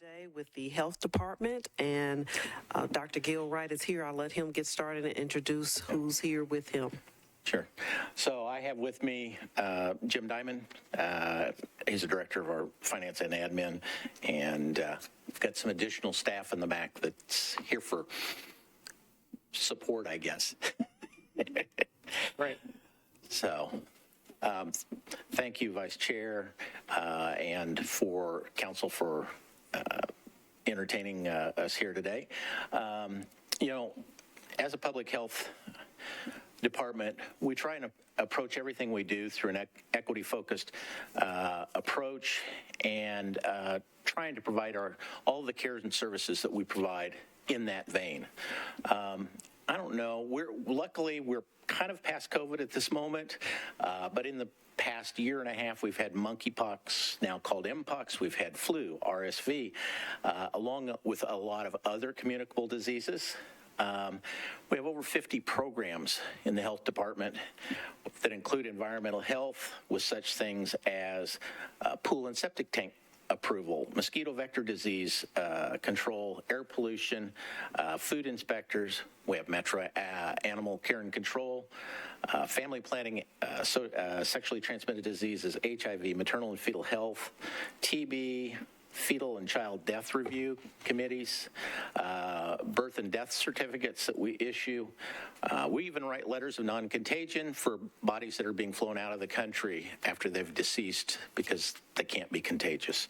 today with the Health Department, and Dr. Gil Wright is here. I'll let him get started and introduce who's here with him. Sure. So I have with me Jim Diamond. He's the director of our finance and admin, and we've got some additional staff in the back that's here for support, I guess. Right. So thank you, Vice Chair, and for Council for entertaining us here today. As a public health department, we try and approach everything we do through an equity-focused approach, and trying to provide all the cares and services that we provide in that vein. I don't know. Luckily we're kind of past COVID at this moment, but in the past year and a half, we've had monkeypox, now called mpox. We've had flu, RSV, along with a lot of other communicable diseases. We have over 50 programs in the health department that include environmental health with such things as pool and septic tank approval, mosquito vector disease control, air pollution, food inspectors. We have Metro Animal Care and Control, family planning, sexually transmitted diseases, HIV, maternal and fetal health, TB, fetal and child death review committees, birth and death certificates that we issue. We even write letters of non-contagion for bodies that are being flown out of the country after they've deceased because they can't be contagious.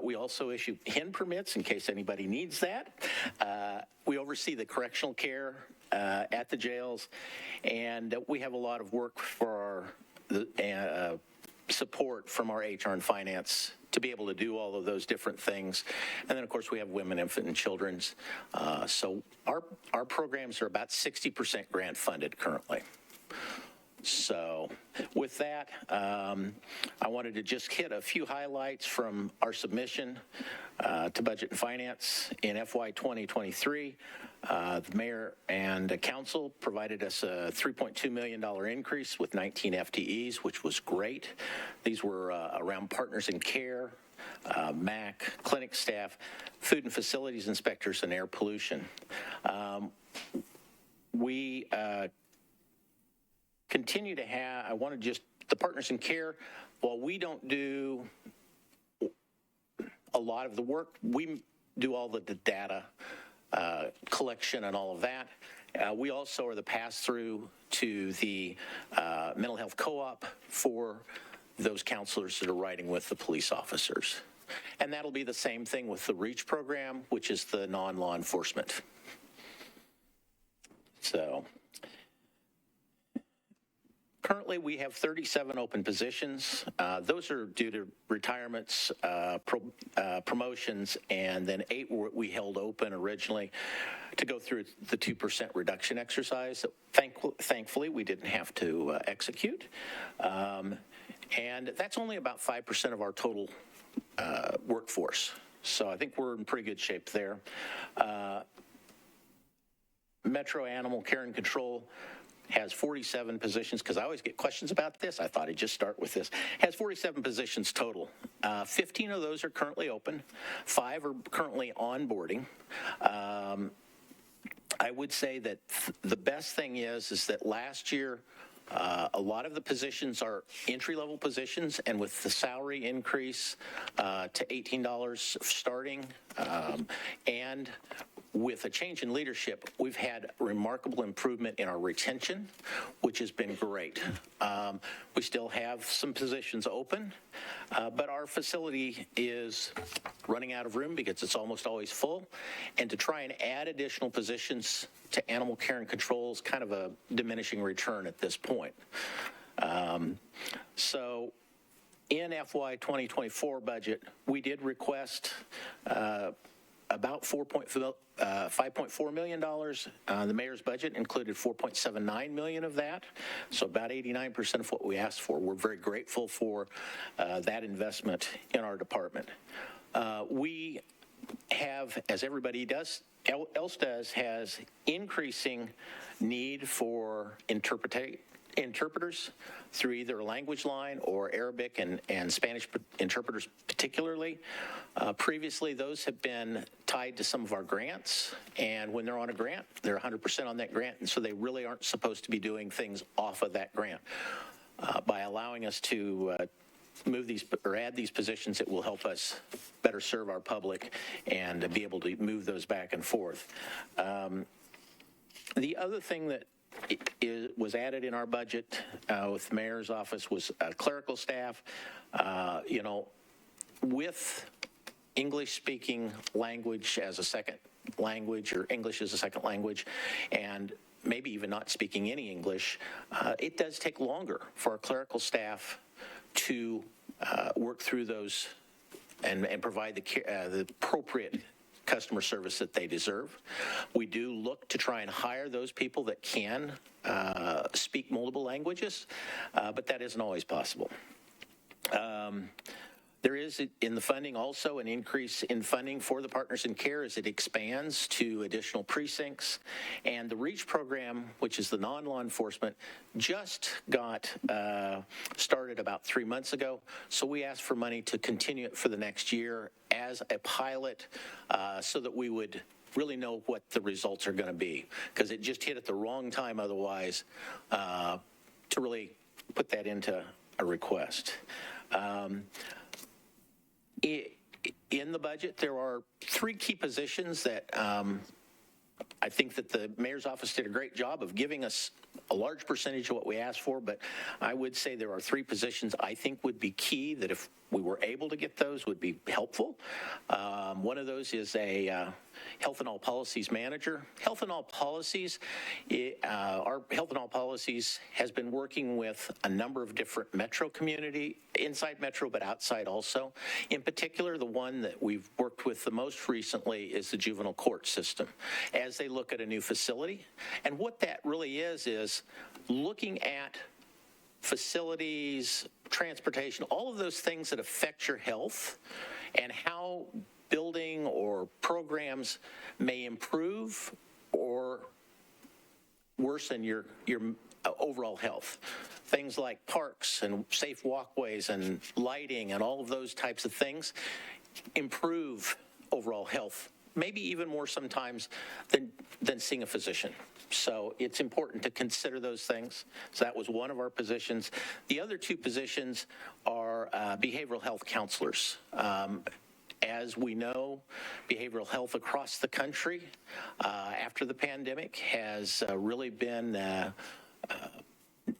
We also issue HIN permits in case anybody needs that. We oversee the correctional care at the jails, and we have a lot of work for our support from our HR and finance to be able to do all of those different things. And then, of course, we have women, infant, and children's. So our programs are about 60% grant funded currently. So with that, I wanted to just hit a few highlights from our submission to Budget and Finance in FY 2023. The mayor and council provided us a $3.2 million increase with 19 FTEs, which was great. These were around partners in care, MAC, clinic staff, food and facilities inspectors, and air pollution. We continue to have, the partners in care, while we don't do a lot of the work, we do all the data collection and all of that. We also are the pass-through to the mental health co-op for those counselors that are riding with the police officers. And that'll be the same thing with the REACH program, which is the non-law enforcement. So currently, we have 37 open positions. Those are due to retirements, promotions, and then 8 we held open originally to go through the 2% reduction exercise. Thankfully, we didn't have to execute. And that's only about 5% of our total workforce. So I think we're in pretty good shape there. Metro Animal Care and Control has 47 positions, because I always get questions about this. I thought I'd just start with this. Has 47 positions total. 15 of those are currently open. 5 are currently onboarding. I would say that the best thing is that last year, a lot of the positions are entry-level positions, and with the salary increase to $18 starting, and with a change in leadership, we've had remarkable improvement in our retention, which has been great. We still have some positions open, but our facility is running out of room because it's almost always full. And to try and add additional positions to animal care and control is kind of a diminishing return at this point. So in FY 2024 budget, we did request about $5.4 million. The mayor's budget included $4.79 million of that, so about 89% of what we asked for. We're very grateful for that investment in our department. We have, as everybody else does, has increasing need for interpreters through either a language line or Arabic and Spanish interpreters particularly. Previously, those have been tied to some of our grants, and when they're on a grant, they're 100% on that grant, and so they really aren't supposed to be doing things off of that grant. By allowing us to move these or add these positions, it will help us better serve our public and be able to move those back and forth. The other thing that was added in our budget with the mayor's office was clerical staff. With English speaking language as a second language or English as a second language, and maybe even not speaking any English, it does take longer for our clerical staff to work through those and provide the appropriate customer service that they deserve. We do look to try and hire those people that can speak multiple languages, but that isn't always possible. There is in the funding also an increase in funding for the Partners in Care as it expands to additional precincts. And the REACH program, which is the non-law enforcement, just got started about 3 months ago. So we asked for money to continue it for the next year as a pilot so that we would really know what the results are going to be, because it just hit at the wrong time otherwise to really put that into a request. In the budget, there are 3 key positions that I think that the mayor's office did a great job of giving us a large percentage of what we asked for, but I would say there are 3 positions I think would be key that if we were able to get those would be helpful. One of those is a Health and All Policies manager. Health and All Policies, our Health and All Policies has been working with a number of different metro community, inside metro but outside also. In particular, the one that we've worked with the most recently is the juvenile court system as they look at a new facility. And what that really is looking at facilities, transportation, all of those things that affect your health and how building or programs may improve or worsen your overall health. Things like parks and safe walkways and lighting and all of those types of things improve overall health, maybe even more sometimes than seeing a physician. So it's important to consider those things. So that was one of our positions. The other 2 positions are behavioral health counselors. As we know, behavioral health across the country after the pandemic has really been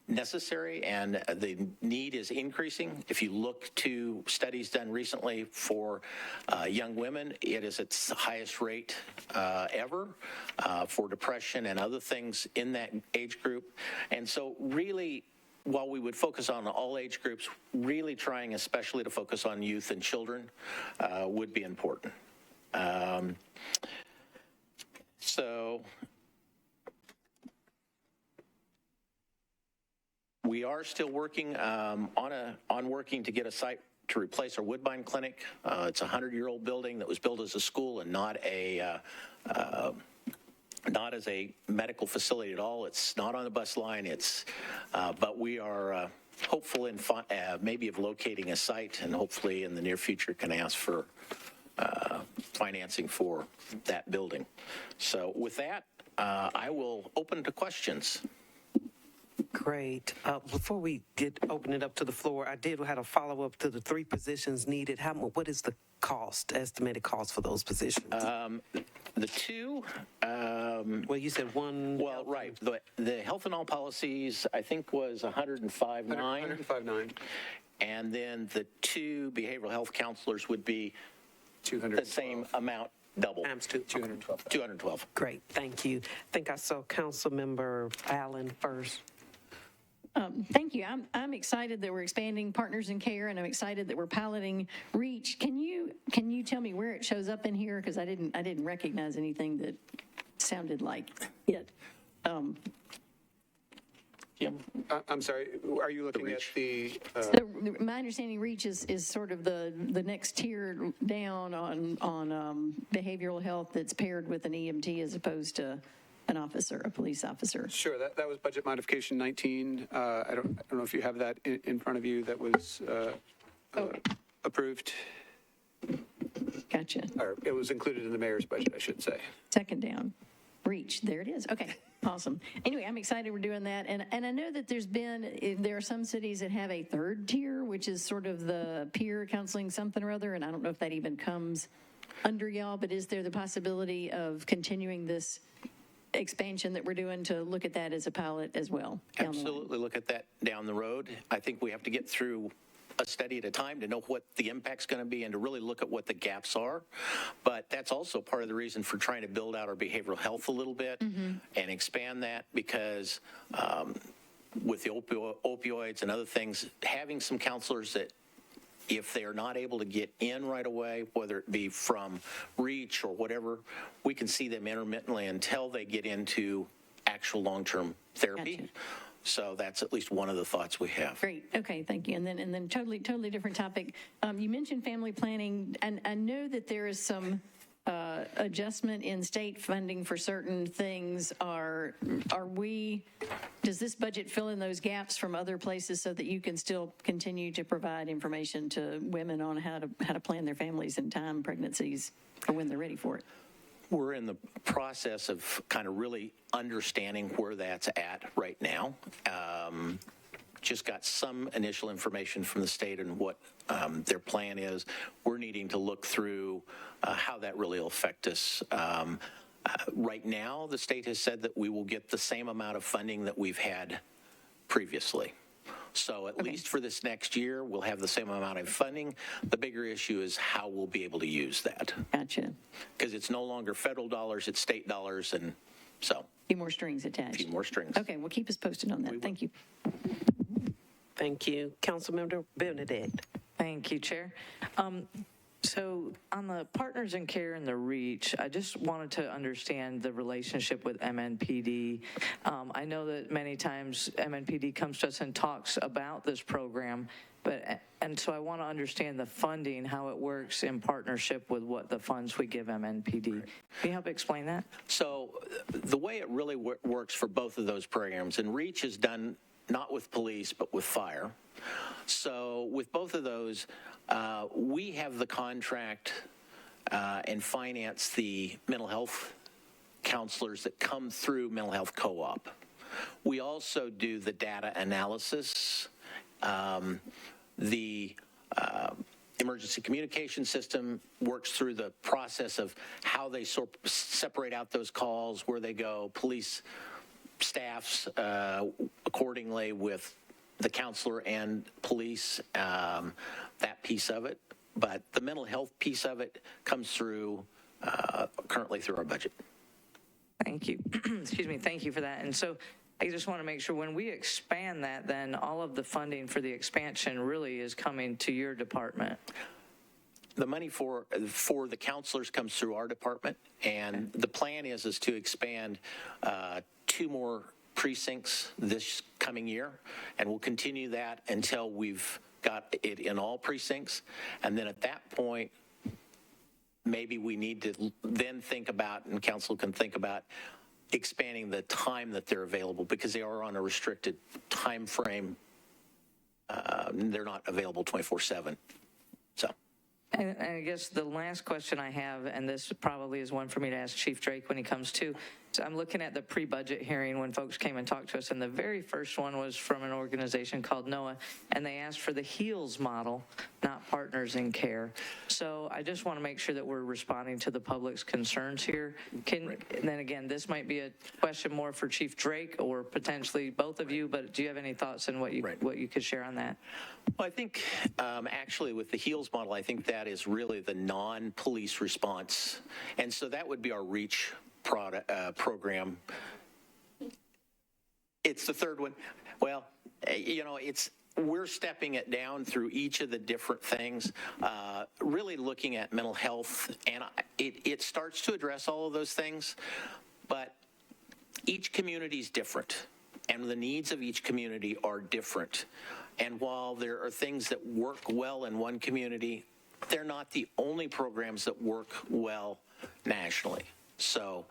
necessary, and the need is increasing. If you look to studies done recently for young women, it is its highest rate ever for depression and other things in that age group. And so really, while we would focus on all age groups, really trying especially to focus on youth and children would be important. So we are still working on working to get a site to replace our Woodbine Clinic. It's a 100-year-old building that was built as a school and not as a medical facility at all. It's not on the bus line. But we are hopeful in maybe of locating a site, and hopefully in the near future can ask for financing for that building. So with that, I will open to questions. Great. Before we open it up to the floor, I had a follow-up to the 3 positions needed. What is the estimated cost for those positions? The 2. Well, you said 1. Well, right. The Health and All Policies, I think, was 105.9. 105.9. And then the 2 behavioral health counselors would be 212. the same amount, double. Times 2. 212. 212. Great. Thank you. I think I saw Councilmember Allen first. Thank you. I'm excited that we're expanding Partners in Care, and I'm excited that we're piloting REACH. Can you tell me where it shows up in here? Because I didn't recognize anything that sounded like it. Jim? I'm sorry, are you looking at the? So my understanding, REACH is sort of the next tier down on behavioral health that's paired with an EMT as opposed to an officer, a police officer? Sure, that was budget modification 19. I don't know if you have that in front of you that was approved, Gotcha. or it was included in the mayor's budget, I should say. Second down. Reach, there it is. Okay, awesome. Anyway, I'm excited we're doing that. And I know that there are some cities that have a third tier, which is sort of the peer counseling something or other, and I don't know if that even comes under y'all, but is there the possibility of continuing this expansion that we're doing to look at that as a pilot as well? Absolutely look at that down the road. I think we have to get through a study at a time to know what the impact's going to be and to really look at what the gaps are. But that's also part of the reason for trying to build out our behavioral health a little bit and expand that, because with the opioids and other things, having some counselors that, if they are not able to get in right away, whether it be from reach or whatever, we can see them intermittently until they get into actual long-term therapy. Gotcha. So that's at least one of the thoughts we have. Great. Okay, thank you. And then totally different topic. You mentioned family planning, and I know that there is some adjustment in state funding for certain things. Does this budget fill in those gaps from other places so that you can still continue to provide information to women on how to plan their families in time, pregnancies, or when they're ready for it? We're in the process of kind of really understanding where that's at right now. Just got some initial information from the state and what their plan is. We're needing to look through how that really will affect us. Right now, the state has said that we will get the same amount of funding that we've had previously. So at least for this next year, we'll have the same amount of funding. The bigger issue is how we'll be able to use that. Gotcha. Because it's no longer federal dollars, it's state dollars, and so. A few more strings attached. A few more strings. Okay, well, keep us posted on that. Thank you. Thank you. Councilmember Benedict. Thank you, Chair. So on the Partners in Care and the REACH, I just wanted to understand the relationship with MNPD. I know that many times MNPD comes to us and talks about this program, and so I want to understand the funding, how it works in partnership with what the funds we give MNPD. Can you help explain that? So the way it really works for both of those programs, and REACH is done not with police, but with fire. So with both of those, we have the contract and finance the mental health counselors that come through mental health co-op. We also do the data analysis, the emergency communication system works through the process of how they separate out those calls, where they go, police staffs accordingly with the counselor and police, that piece of it. But the mental health piece of it comes through currently through our budget. Thank you. Excuse me. Thank you for that. And so I just want to make sure when we expand that, then all of the funding for the expansion really is coming to your department. The money for the counselors comes through our department, and the plan is to expand 2 more precincts this coming year, and we'll continue that until we've got it in all precincts. And then at that point, maybe we need to then think about, and council can think about, expanding the time that they're available, because they are on a restricted time frame. They're not available 24/7. So. And I guess the last question I have, and this probably is one for me to ask Chief Drake when he comes to, so I'm looking at the pre-budget hearing when folks came and talked to us, and the very first one was from an organization called NOAA, and they asked for the HEALS model, not Partners in Care. So I just want to make sure that we're responding to the public's concerns here. And then again, this might be a question more for Chief Drake or potentially both of you, but do you have any thoughts on what you could share on that? Well, I think actually with the HEALS model, I think that is really the non-police response. And so that would be our REACH program. It's the third one. Well, we're stepping it down through each of the different things, really looking at mental health, and it starts to address all of those things, but each community is different, and the needs of each community are different. And while there are things that work well in one community, they're not the only programs that work well nationally. So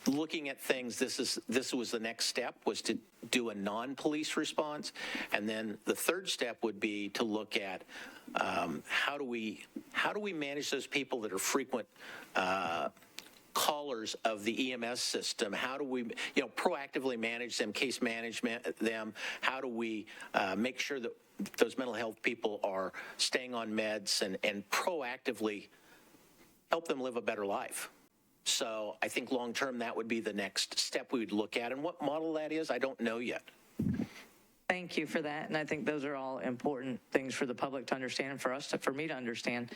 looking at things, this was the next step, was to do a non-police response. And then the third step would be to look at how do we manage those people that are frequent callers of the EMS system? How do we, proactively manage them, case management them? How do we make sure that those mental health people are staying on meds and proactively help them live a better life? So I think long-term, that would be the next step we would look at. And what model that is, I don't know yet. Thank you for that, and I think those are all important things for the public to understand and for me to understand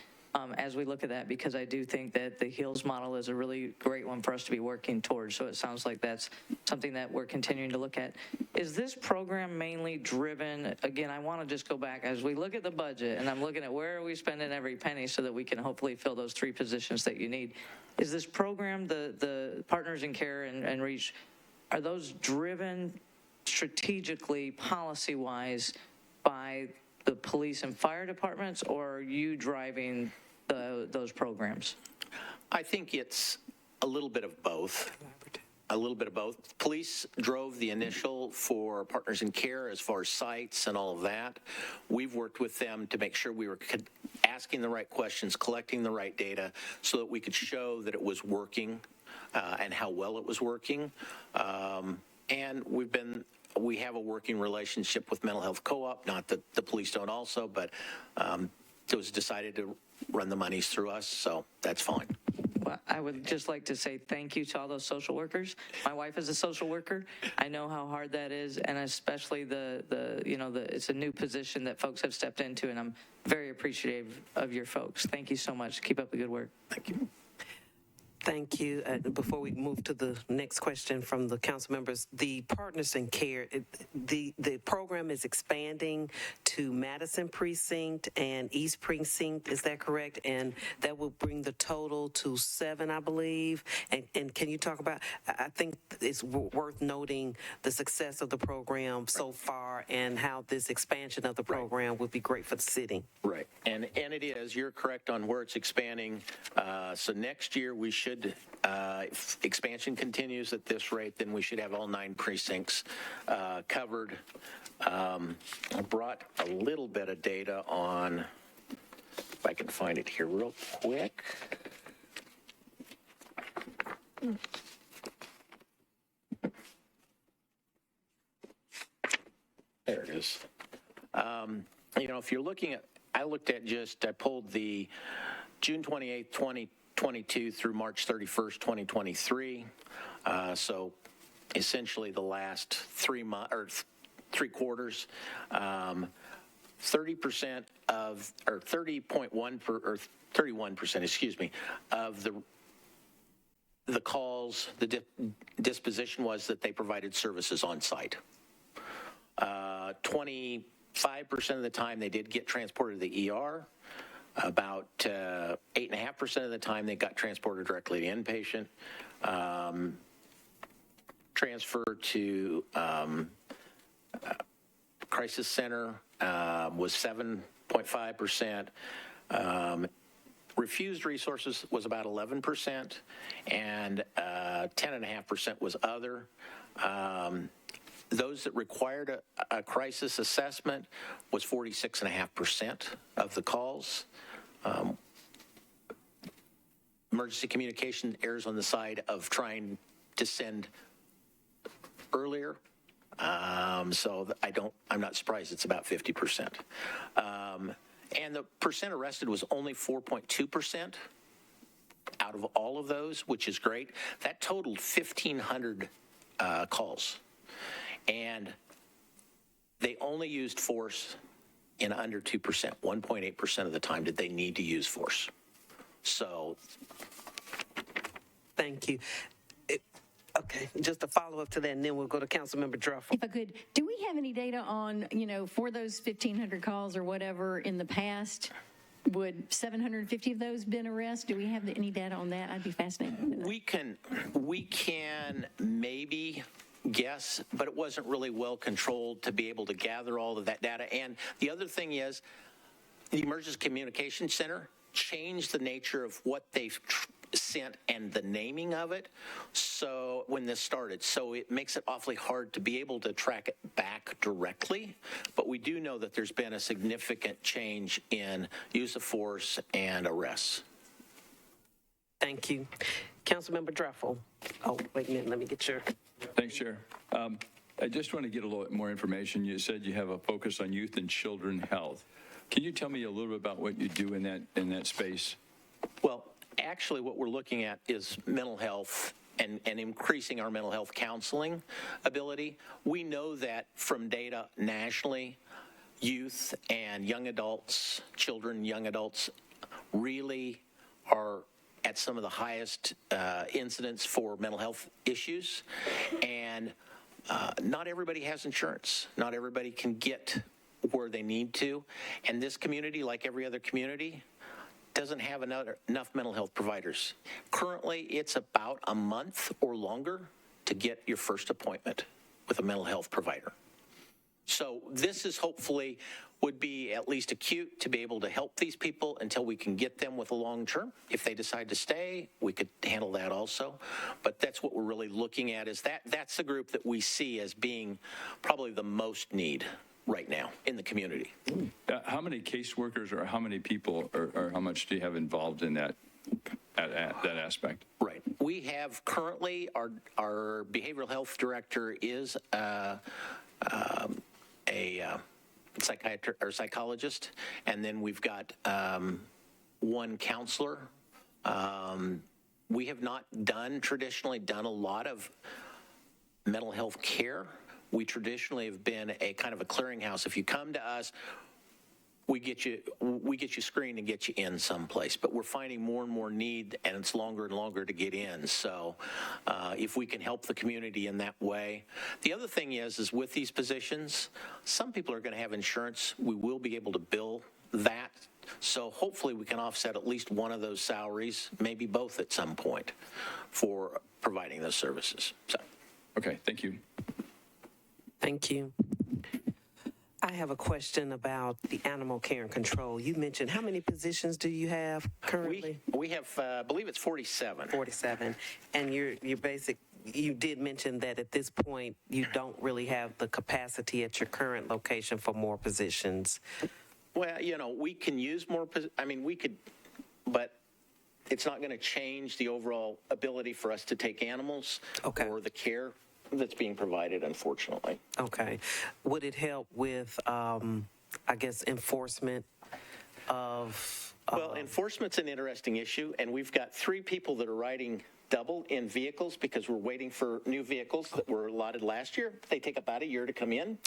as we look at that, because I do think that the HEALS model is a really great one for us to be working towards. So it sounds like that's something that we're continuing to look at. Is this program mainly driven, again, I want to just go back, as we look at the budget, and I'm looking at where are we spending every penny so that we can hopefully fill those 3 positions that you need. Is this program, the Partners in Care and REACH, are those driven strategically, policy-wise, by the police and fire departments, or are you driving those programs? I think it's a little bit of both. A little bit of both. Police drove the initial for Partners in Care as far as sites and all of that. We've worked with them to make sure we were asking the right questions, collecting the right data, so that we could show that it was working and how well it was working. And we have a working relationship with Mental Health Co-op, not that the police don't also, but it was decided to run the monies through us, so that's fine. Well, I would just like to say thank you to all those social workers. My wife is a social worker. I know how hard that is, and especially it's a new position that folks have stepped into, and I'm very appreciative of your folks. Thank you so much. Keep up the good work. Thank you. Thank you. Before we move to the next question from the council members, the Partners in Care, the program is expanding to Madison Precinct and East Precinct, is that correct? And that will bring the total to 7, I believe. And can you talk about, I think it's worth noting the success of the program so far and how this expansion of the program would be great for the city. Right, and it is, you're correct on where it's expanding. So next year we should, if expansion continues at this rate, then we should have all 9 precincts covered. I brought a little bit of data on, if I can find it here real quick. There it is. If you're looking at, I pulled the June 28th, 2022 through March 31st, 2023. So essentially the last 3 months or 3 quarters, 30% of, or 31%, of the calls, the disposition was that they provided services on site. 25% of the time they did get transported to the ER. About 8.5% of the time they got transported directly to inpatient. Transfer to crisis center was 7.5%. Refused resources was about 11%, and 10.5% was other. Those that required a crisis assessment was 46.5% of the calls. Emergency communication errs on the side of trying to send earlier. So I'm not surprised it's about 50%. And the percent arrested was only 4.2% out of all of those, which is great. That totaled 1,500 calls. And they only used force in under 2%, 1.8% of the time did they need to use force. So. Thank you. Okay, just a follow-up to that, and then we'll go to Councilmember Druffel. If I could, do we have any data on, for those 1,500 calls or whatever in the past, would 750 of those been arrests? Do we have any data on that? I'd be fascinated. We can maybe guess, but it wasn't really well controlled to be able to gather all of that data. And the other thing is, the Emergency Communication Center changed the nature of what they consent and the naming of it. So when this started, so it makes it awfully hard to be able to track it back directly. But we do know that there's been a significant change in use of force and arrests. Thank you. Councilmember Dreffel. Oh, wait a minute, let me get your. Thanks, Chair. I just want to get a little bit more information. You said you have a focus on youth and children health. Can you tell me a little bit about what you do in that space? Well, actually, what we're looking at is mental health and increasing our mental health counseling ability. We know that from data nationally, youth and young adults, children, young adults, really are at some of the highest incidents for mental health issues. And not everybody has insurance. Not everybody can get where they need to. And this community, like every other community, doesn't have enough mental health providers. Currently, it's about a month or longer to get your first appointment with a mental health provider. So this is hopefully would be at least acute to be able to help these people until we can get them with a long term. If they decide to stay, we could handle that also. But that's what we're really looking at, is that's the group that we see as being probably the most need right now in the community. How many caseworkers or how many people or how much do you have involved in that aspect? Right. We have currently our behavioral health director is a psychiatrist or psychologist, and then we've got one counselor. We have not traditionally done a lot of mental health care. We traditionally have been a kind of a clearinghouse. If you come to us, we get you screened and get you in someplace. But we're finding more and more need, and it's longer and longer to get in. So if we can help the community in that way. The other thing is with these positions, some people are going to have insurance. We will be able to bill that. So hopefully we can offset at least one of those salaries, maybe both at some point, for providing those services. So. Okay, thank you. Thank you. I have a question about the animal care and control. You mentioned, how many positions do you have currently? We have, I believe it's 47. 47. And you did mention that at this point, you don't really have the capacity at your current location for more positions. Well, we can use more, we could, but it's not going to change the overall ability for us to take animals or the care that's being provided, unfortunately. Okay. Would it help with, enforcement of... Well, enforcement's an interesting issue, and we've got 3 people that are riding double in vehicles because we're waiting for new vehicles that were allotted last year. They take about a year to come in,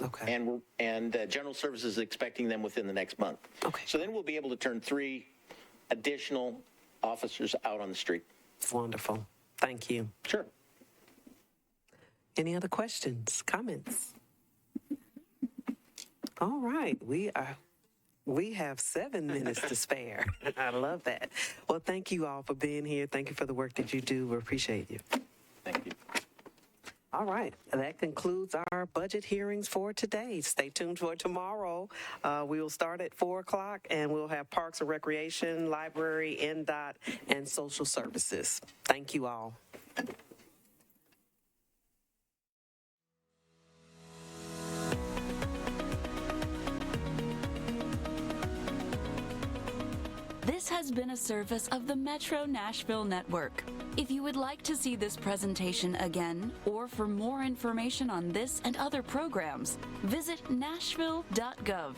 and General Services is expecting them within the next month. Okay. So then we'll be able to turn 3 additional officers out on the street. Wonderful. Thank you. Sure. Any other questions, comments? All right, we have 7 minutes to spare. I love that. Well, thank you all for being here. Thank you for the work that you do. We appreciate you. Thank you. All right, that concludes our budget hearings for today. Stay tuned for tomorrow. We will start at 4 o'clock, and we'll have Parks and Recreation, Library, NDOT, and Social Services. Thank you all. This has been a service of the Metro Nashville Network. If you would like to see this presentation again, or for more information on this and other programs, visit nashville.gov.